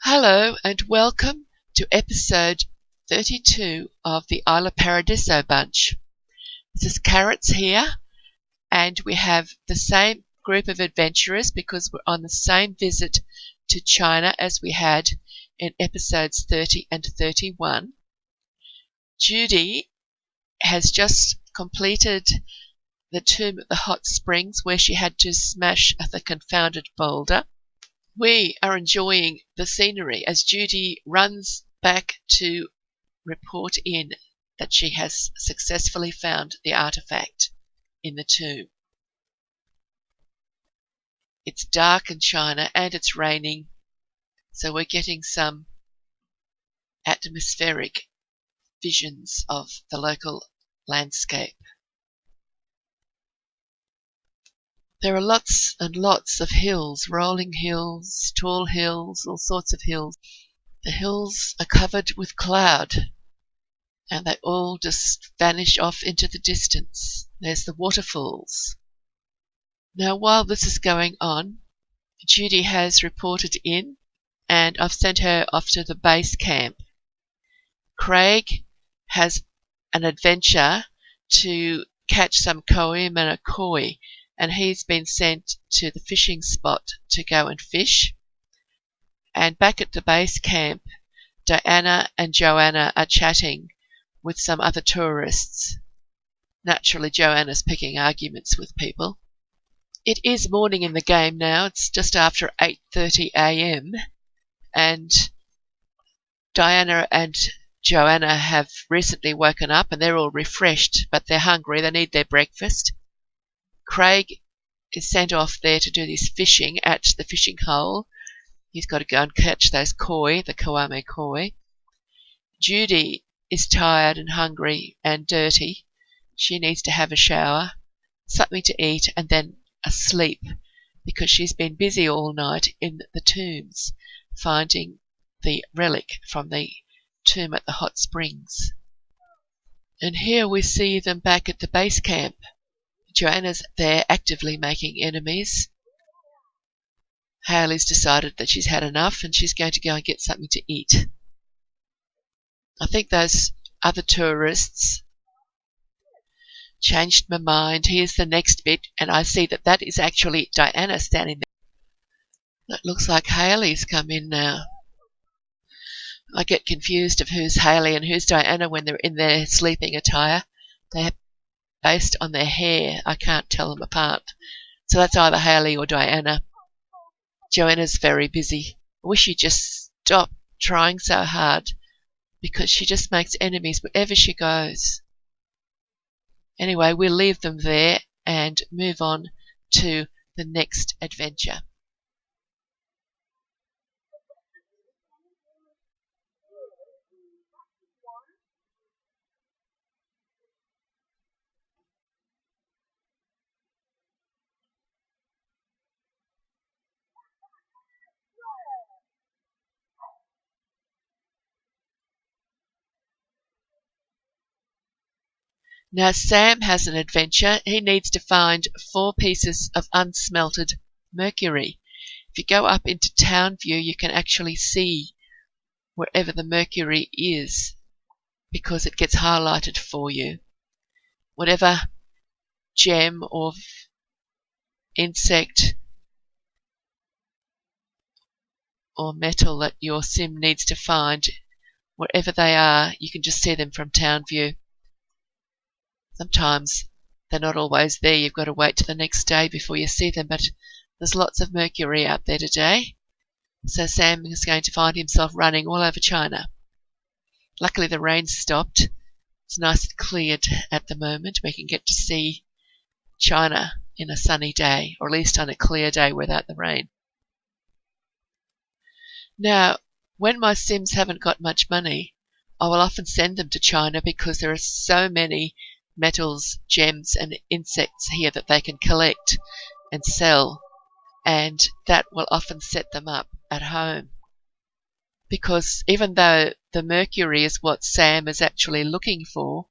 Hello and welcome to episode 32 of the Isla Paradiso bunch. This is Carrots here, and we have the same group of adventurers because we're on the same visit to China as we had in episodes 30 and 31. Judy has just completed the tomb at the hot springs where she had to smash the confounded boulder. We are enjoying the scenery as Judy runs back to report in that she has successfully found the artifact in the tomb. It's dark in China and it's raining, so we're getting some atmospheric visions of the local landscape. There are lots and lots of hills, rolling hills, tall hills, all sorts of hills. The hills are covered with cloud and they all just vanish off into the distance. There's the waterfalls. Now, while this is going on, Judy has reported in and I've sent her off to the base camp. Craig has an adventure to catch some koim and a koi, and he's been sent to the fishing spot to go and fish. And back at the base camp, Diana and Joanna are chatting with some other tourists. Naturally, Joanna's picking arguments with people. It is morning in the game now. It's just after 8:30 a.m. and Diana and Joanna have recently woken up and they're all refreshed, but they're hungry. They need their breakfast. Craig is sent off there to do this fishing at the fishing hole. He's got to go and catch those koi, the koame koi. Judy is tired and hungry and dirty. She needs to have a shower, something to eat, and then a sleep because she's been busy all night in the tombs, finding the relic from the tomb at the hot springs. And here we see them back at the base camp. Joanna's there actively making enemies. Hayley's decided that she's had enough and she's going to go and get something to eat. I think those other tourists changed my mind. Here's the next bit, and I see that that is actually Diana standing there. It looks like Hayley's come in now. I get confused of who's Hayley and who's Diana when they're in their sleeping attire. They're based on their hair. I can't tell them apart. So that's either Hayley or Diana. Joanna's very busy. I wish she'd just stop trying so hard because she just makes enemies wherever she goes. Anyway, we'll leave them there and move on to the next adventure. Now Sam has an adventure. He needs to find 4 pieces of unsmelted mercury. If you go up into Town View, you can actually see wherever the mercury is because it gets highlighted for you. Whatever gem or insect or metal that your sim needs to find, wherever they are, you can just see them from Town View. Sometimes they're not always there. You've got to wait till the next day before you see them, but there's lots of mercury out there today. So Sam is going to find himself running all over China. Luckily the rain stopped. It's nice and cleared at the moment. We can get to see China in a sunny day, or at least on a clear day without the rain. Now, when my Sims haven't got much money, I will often send them to China because there are so many metals, gems and insects here that they can collect and sell, and that will often set them up at home. Because even though the mercury is what Sam is actually looking for,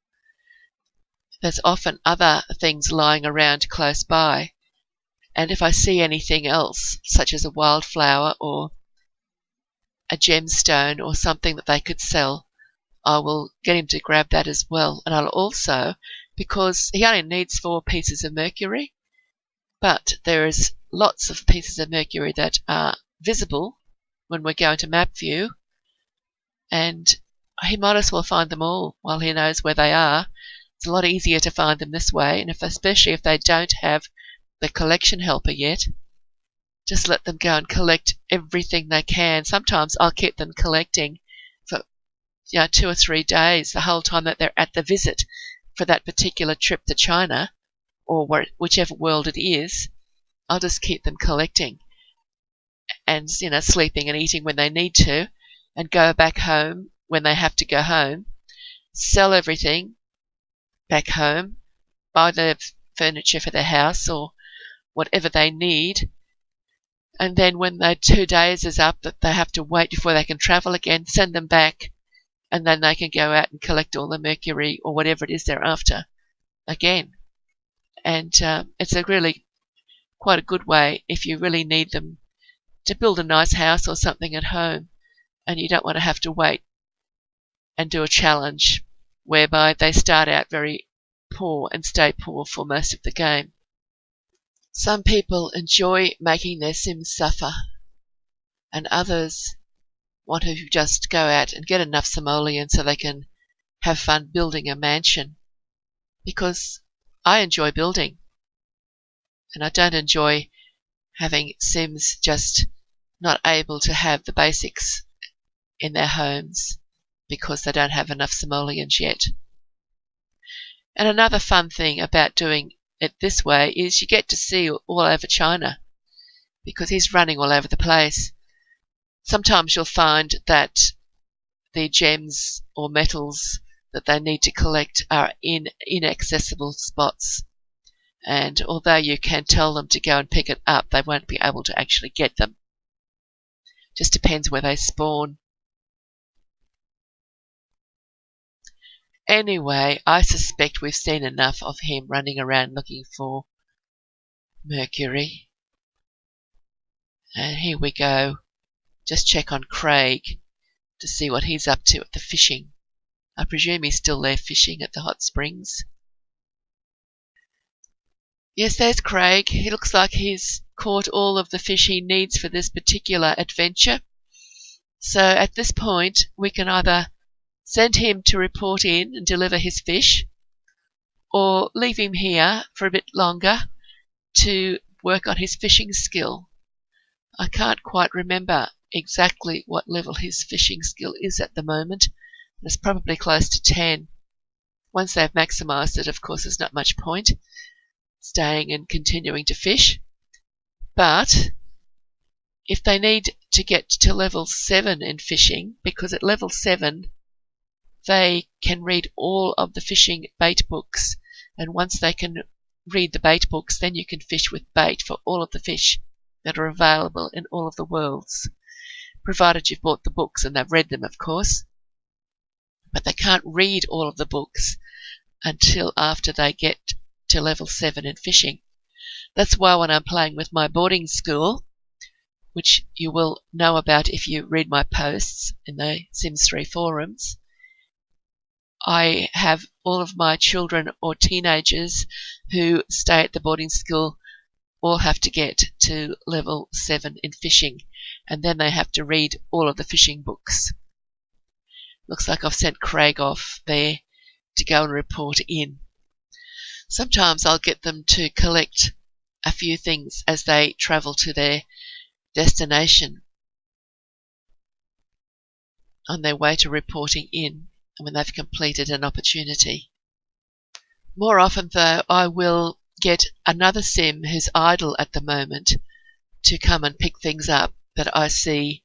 there's often other things lying around close by, and if I see anything else, such as a wildflower or a gemstone or something that they could sell, I will get him to grab that as well. And I'll also, because he only needs 4 pieces of mercury, but there is lots of pieces of mercury that are visible when we're going to map view, and he might as well find them all while he knows where they are. It's a lot easier to find them this way, and especially if they don't have the collection helper yet, just let them go and collect everything they can. Sometimes I'll keep them collecting for 2 or 3 days, the whole time that they're at the visit for that particular trip to China, or whichever world it is. I'll just keep them collecting and, sleeping and eating when they need to, and go back home when they have to go home, sell everything back home, buy the furniture for their house or whatever they need, and then when their 2 days is up that they have to wait before they can travel again, send them back, and then they can go out and collect all the mercury or whatever it is they're after again. And it's a really quite a good way if you really need them to build a nice house or something at home, and you don't want to have to wait and do a challenge whereby they start out very poor and stay poor for most of the game. Some people enjoy making their Sims suffer, and others want to just go out and get enough simoleon so they can have fun building a mansion. Because I enjoy building, and I don't enjoy having Sims just not able to have the basics in their homes because they don't have enough simoleons yet. And another fun thing about doing it this way is you get to see all over China, because he's running all over the place. Sometimes you'll find that the gems or metals that they need to collect are in inaccessible spots, and although you can tell them to go and pick it up, they won't be able to actually get them. Just depends where they spawn. Anyway, I suspect we've seen enough of him running around looking for mercury. And here we go. Just check on Craig to see what he's up to at the fishing. I presume he's still there fishing at the hot springs. Yes, there's Craig. He looks like he's caught all of the fish he needs for this particular adventure. So at this point, we can either send him to report in and deliver his fish, or leave him here for a bit longer to work on his fishing skill. I can't quite remember exactly what level his fishing skill is at the moment. It's probably close to 10. Once they've maximised it, of course, there's not much point staying and continuing to fish. But if they need to get to level 7 in fishing, because at level 7 they can read all of the fishing bait books, and once they can read the bait books, then you can fish with bait for all of the fish that are available in all of the worlds, provided you've bought the books and they've read them, of course. But they can't read all of the books until after they get to level 7 in fishing. That's why when I'm playing with my boarding school, which you will know about if you read my posts in the Sims 3 forums, I have all of my children or teenagers who stay at the boarding school all have to get to level 7 in fishing, and then they have to read all of the fishing books. Looks like I've sent Craig off there to go and report in. Sometimes I'll get them to collect a few things as they travel to their destination on their way to reporting in, and when they've completed an opportunity. More often, though, I will get another sim who's idle at the moment to come and pick things up that I see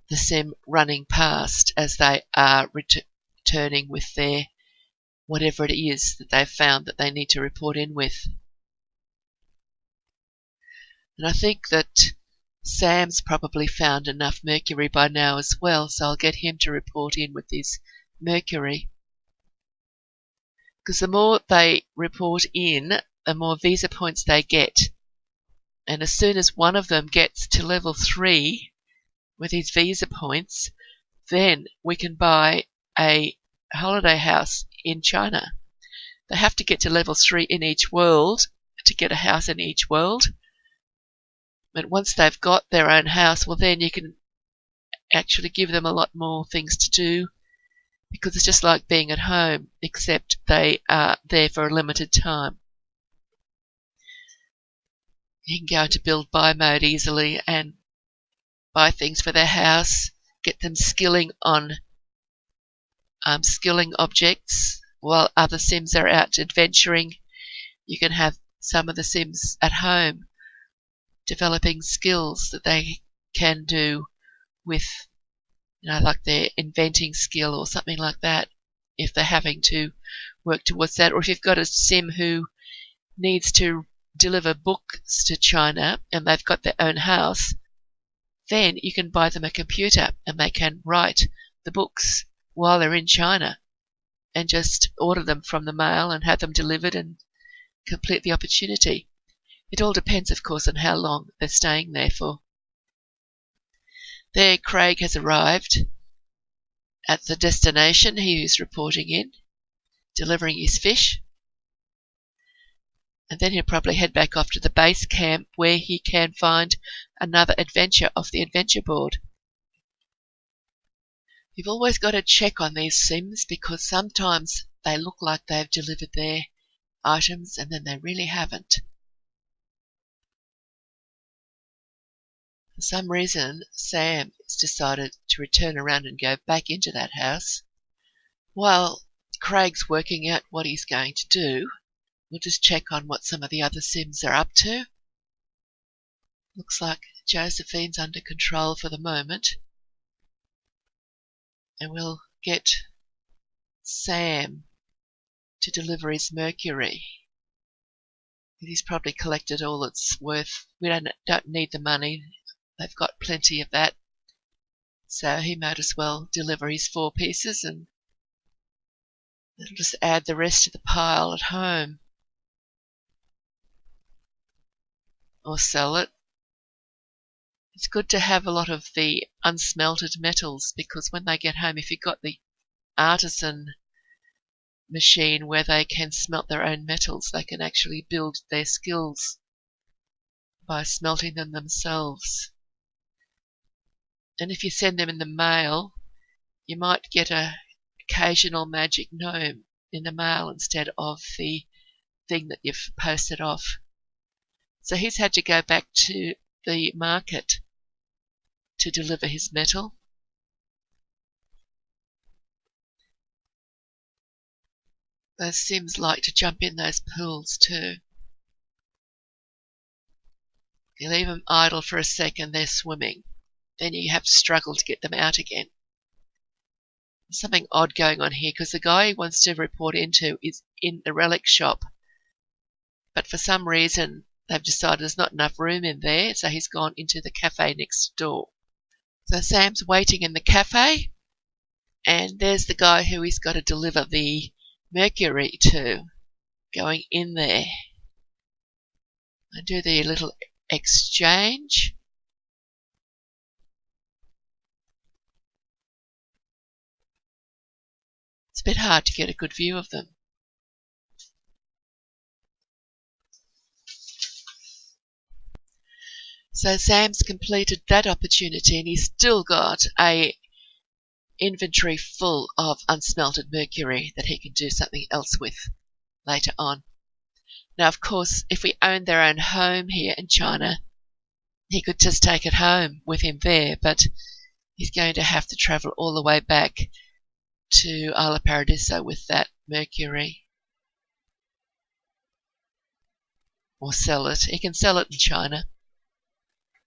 the sim running past as they are returning with their whatever it is that they've found that they need to report in with. And I think that Sam's probably found enough mercury by now as well, so I'll get him to report in with his mercury. Because the more they report in, the more visa points they get. And as soon as one of them gets to level 3, with his visa points, then we can buy a holiday house in China. They have to get to level 3 in each world to get a house in each world. But once they've got their own house, well, then you can actually give them a lot more things to do, because it's just like being at home, except they are there for a limited time. You can go into build buy mode easily and buy things for their house, get them skilling on skilling objects while other Sims are out adventuring. You can have some of the Sims at home developing skills that they can do with, like their inventing skill or something like that, if they're having to work towards that. Or if you've got a Sim who needs to deliver books to China and they've got their own house, then you can buy them a computer and they can write the books while they're in China and just order them from the mail and have them delivered and complete the opportunity. It all depends, of course, on how long they're staying there for. There, Craig has arrived at the destination he is reporting in, delivering his fish. And then he'll probably head back off to the base camp where he can find another adventure off the adventure board. You've always got to check on these Sims, because sometimes they look like they've delivered their items and then they really haven't. For some reason, Sam has decided to return around and go back into that house. While Craig's working out what he's going to do, we'll just check on what some of the other Sims are up to. Looks like Josephine's under control for the moment. And we'll get Sam to deliver his mercury. He's probably collected all it's worth. We don't need the money. They've got plenty of that. So he might as well deliver his 4 pieces and it'll just add the rest to the pile at home. Or sell it. It's good to have a lot of the unsmelted metals, because when they get home, if you've got the artisan machine where they can smelt their own metals, they can actually build their skills by smelting them themselves. And if you send them in the mail, you might get an occasional magic gnome in the mail instead of the thing that you've posted off. So he's had to go back to the market to deliver his metal. Those Sims like to jump in those pools too. You leave them idle for a second, they're swimming. Then you have to struggle to get them out again. There's something odd going on here, because the guy he wants to report into is in the relic shop. But for some reason, they've decided there's not enough room in there, so he's gone into the cafe next door. So Sam's waiting in the cafe, and there's the guy who he's got to deliver the mercury to, going in there. I do the little exchange. It's a bit hard to get a good view of them. So Sam's completed that opportunity and he's still got a inventory full of unsmelted mercury that he can do something else with later on. Now, of course, if we owned their own home here in China, he could just take it home with him there, but he's going to have to travel all the way back to Isla Paradiso with that mercury. Or sell it. He can sell it in China.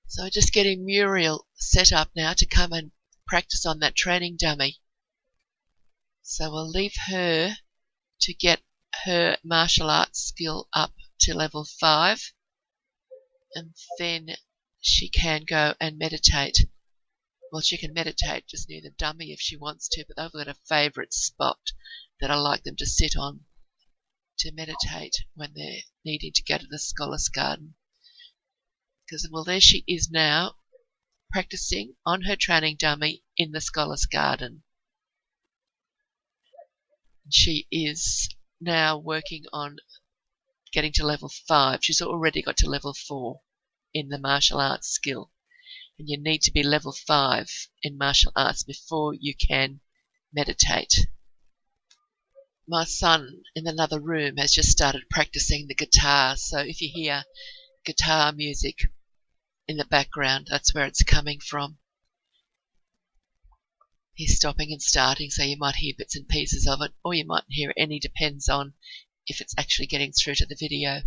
So just getting Muriel set up now to come and practice on that training dummy. So we'll leave her to get her martial arts skill up to level 5, and then she can go and meditate. Well, she can meditate just near the dummy if she wants to, but they've got a favourite spot that I like them to sit on to meditate when they're needing to go to the Scholar's Garden. Because, well, there she is now, practicing on her training dummy in the Scholars Garden. She is now working on getting to level 5. She's already got to level 4 in the martial arts skill. And you need to be level 5 in martial arts before you can meditate. My son in another room has just started practicing the guitar, so if you hear guitar music in the background, that's where it's coming from. He's stopping and starting, so you might hear bits and pieces of it, or you mightn't hear any, depends on if it's actually getting through to the video.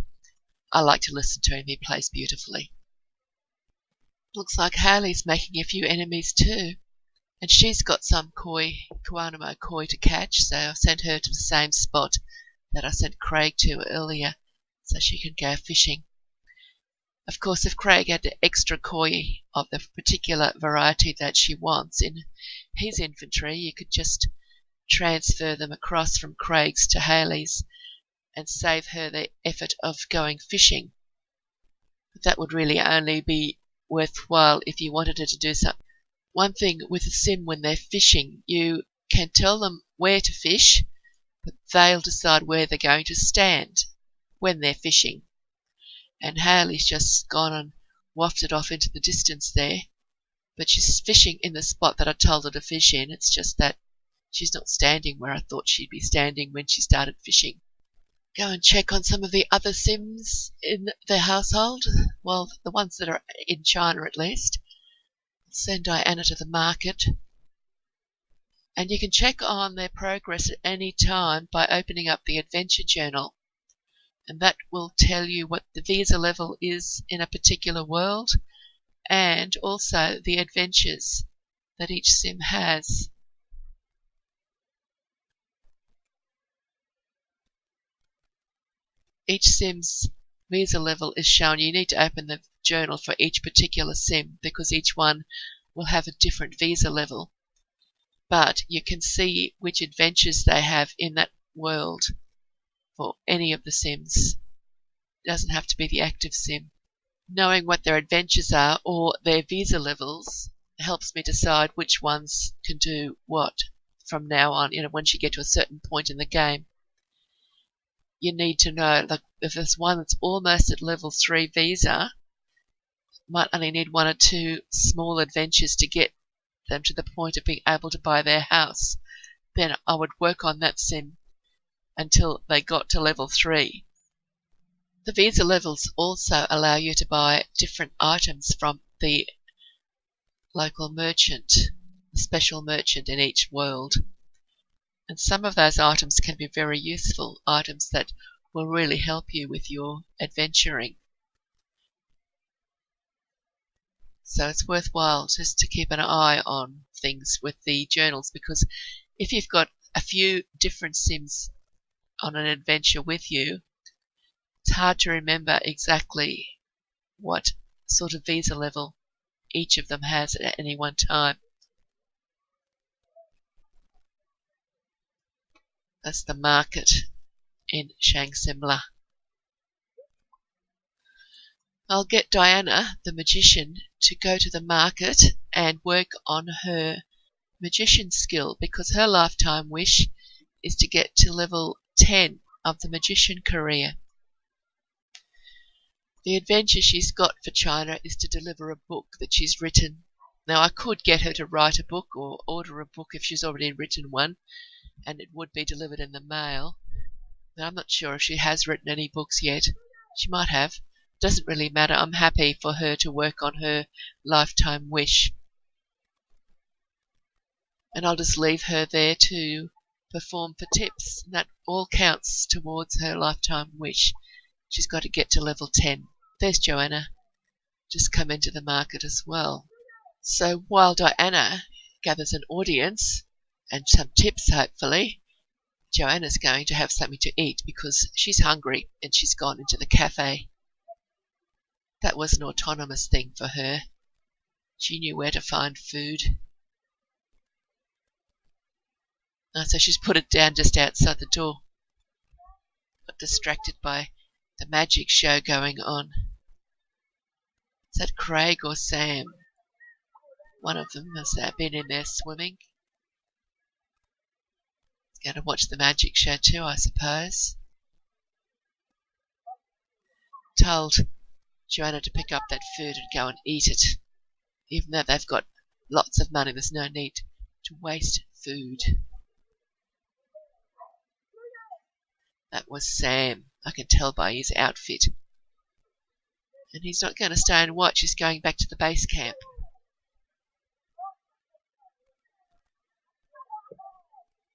I like to listen to him, he plays beautifully. Looks like Hayley's making a few enemies too, and she's got some Kuanimo koi to catch, so I've sent her to the same spot that I sent Craig to earlier, so she can go fishing. Of course, if Craig had extra koi of the particular variety that she wants in his inventory, you could just transfer them across from Craig's to Hayley's and save her the effort of going fishing. But that would really only be worthwhile if you wanted her to do something. One thing with a sim when they're fishing, you can tell them where to fish, but they'll decide where they're going to stand when they're fishing. And Hayley's just gone and wafted off into the distance there, but she's fishing in the spot that I told her to fish in. It's just that she's not standing where I thought she'd be standing when she started fishing. Go and check on some of the other sims in their household, well, the ones that are in China at least. Send Diana to the market, and you can check on their progress at any time by opening up the adventure journal, and that will tell you what the visa level is in a particular world and also the adventures that each sim has. Each sim's visa level is shown. You need to open the journal for each particular sim because each one will have a different visa level. But you can see which adventures they have in that world for any of the sims. It doesn't have to be the active sim. Knowing what their adventures are or their visa levels helps me decide which ones can do what from now on, once you get to a certain point in the game. You need to know, like, if there's one that's almost at level 3 visa, might only need 1 or 2 small adventures to get them to the point of being able to buy their house. Then I would work on that sim until they got to level 3. The visa levels also allow you to buy different items from the local merchant, the special merchant in each world. And some of those items can be very useful, items that will really help you with your adventuring. So it's worthwhile just to keep an eye on things with the journals, because if you've got a few different sims on an adventure with you, it's hard to remember exactly what sort of visa level each of them has at any one time. That's the market in Shang Simla. I'll get Diana, the magician, to go to the market and work on her magician skill, because her lifetime wish is to get to level 10 of the magician career. The adventure she's got for China is to deliver a book that she's written. Now, I could get her to write a book or order a book if she's already written one, and it would be delivered in the mail. But I'm not sure if she has written any books yet. She might have. Doesn't really matter. I'm happy for her to work on her lifetime wish. And I'll just leave her there to perform for tips. And that all counts towards her lifetime wish. She's got to get to level 10. There's Joanna, just come into the market as well. So while Diana gathers an audience and some tips, hopefully, Joanna's going to have something to eat because she's hungry and she's gone into the cafe. That was an autonomous thing for her. She knew where to find food. So she's put it down just outside the door. Got distracted by the magic show going on. Is that Craig or Sam? One of them has been in there swimming. Going to watch the magic show too, I suppose. Told Joanna to pick up that food and go and eat it. Even though they've got lots of money, there's no need to waste food. That was Sam. I can tell by his outfit. And he's not going to stay and watch. He's going back to the base camp.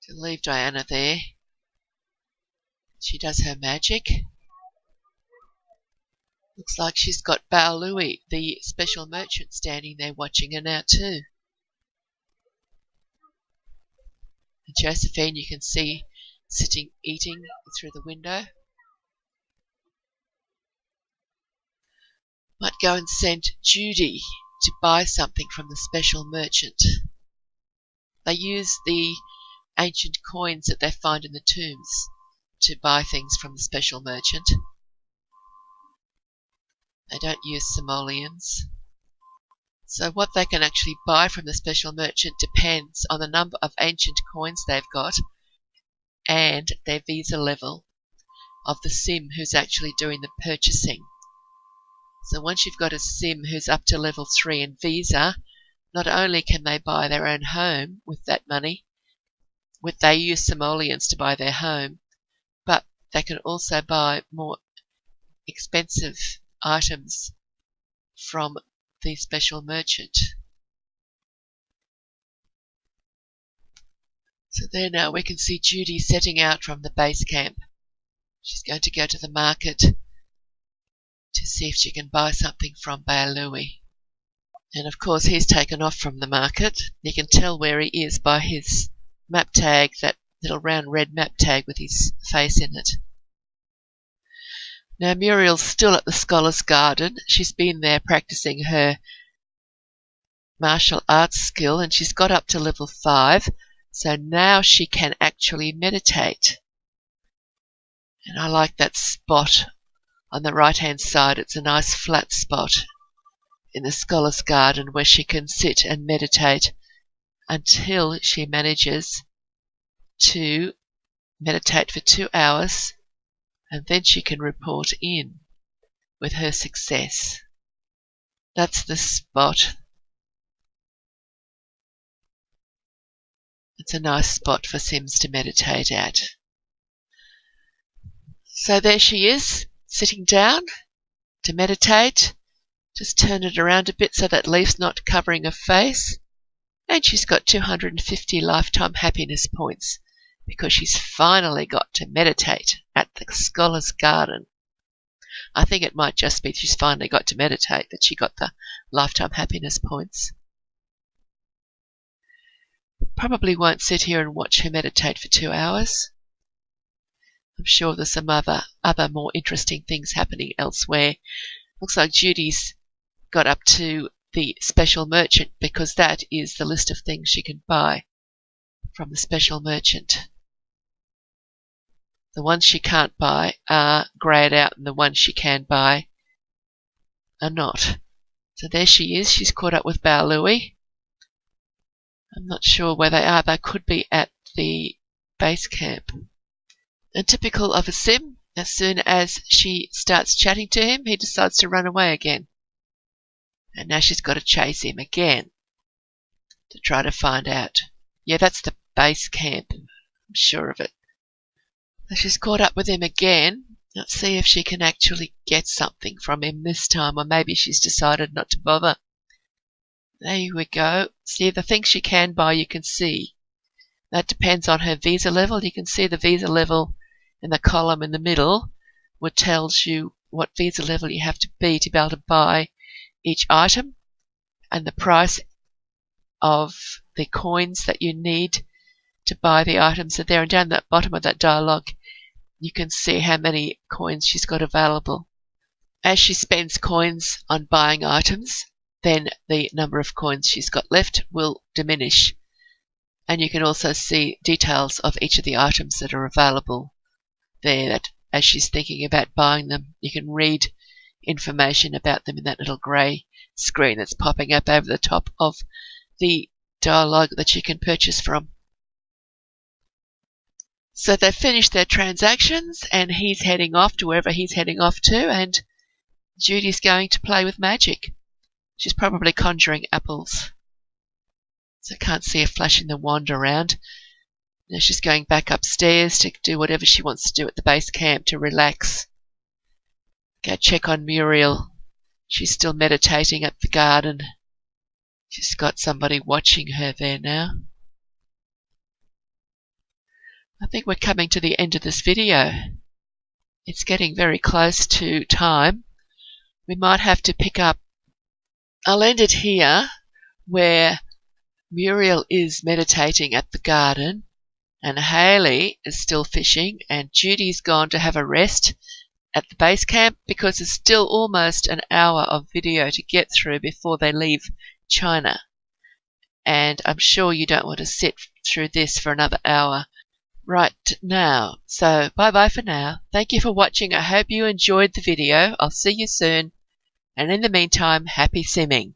To leave Diana there. She does her magic. Looks like she's got Bao Louie, the special merchant, standing there watching her now too. And Josephine you can see sitting eating through the window. Might go and send Judy to buy something from the special merchant. They use the ancient coins that they find in the tombs to buy things from the special merchant. They don't use simoleons. So what they can actually buy from the special merchant depends on the number of ancient coins they've got and their visa level of the sim who's actually doing the purchasing. So once you've got a sim who's up to level 3 in visa, not only can they buy their own home with that money, they use simoleons to buy their home, but they can also buy more expensive items from the special merchant. So there now we can see Judy setting out from the base camp. She's going to go to the market to see if she can buy something from Bao Louie. And of course he's taken off from the market. You can tell where he is by his map tag, that little round red map tag with his face in it. Now Muriel's still at the Scholars' Garden. She's been there practicing her martial arts skill and she's got up to level 5. So now she can actually meditate. And I like that spot on the right hand side. It's a nice flat spot in the Scholars' Garden where she can sit and meditate until she manages to meditate for 2 hours, and then she can report in with her success. That's the spot. It's a nice spot for Sims to meditate at. So there she is, sitting down to meditate. Just turn it around a bit so that leaf's not covering her face. And she's got 250 lifetime happiness points because she's finally got to meditate at the Scholars' Garden. I think it might just be she's finally got to meditate that she got the lifetime happiness points. Probably won't sit here and watch her meditate for 2 hours. I'm sure there's some other more interesting things happening elsewhere. Looks like Judy's got up to the special merchant because that is the list of things she can buy from the special merchant. The ones she can't buy are greyed out and the ones she can buy are not. So there she is. She's caught up with Bao Louie. I'm not sure where they are. They could be at the base camp. And typical of a sim, as soon as she starts chatting to him, he decides to run away again. And now she's got to chase him again to try to find out. Yeah, that's the base camp. I'm sure of it. So she's caught up with him again. Let's see if she can actually get something from him this time, or maybe she's decided not to bother. There we go. See, the things she can buy you can see. That depends on her visa level. You can see the visa level in the column in the middle, which tells you what visa level you have to be able to buy each item, and the price of the coins that you need to buy the items. So there, and down the bottom of that dialogue you can see how many coins she's got available. As she spends coins on buying items, then the number of coins she's got left will diminish. And you can also see details of each of the items that are available there, that as she's thinking about buying them, you can read information about them in that little grey screen that's popping up over the top of the dialogue that you can purchase from. So they've finished their transactions, and he's heading off to wherever he's heading off to, and Judy's going to play with magic. She's probably conjuring apples. So I can't see her flashing the wand around. Now she's going back upstairs to do whatever she wants to do at the base camp to relax. Go check on Muriel. She's still meditating at the garden. She's got somebody watching her there now. I think we're coming to the end of this video. It's getting very close to time. We might have to pick up. I'll end it here where Muriel is meditating at the garden and Hayley is still fishing and Judy's gone to have a rest at the base camp because there's still almost an hour of video to get through before they leave China. And I'm sure you don't want to sit through this for another hour right now. So bye-bye for now. Thank you for watching. I hope you enjoyed the video. I'll see you soon. And in the meantime, happy simming.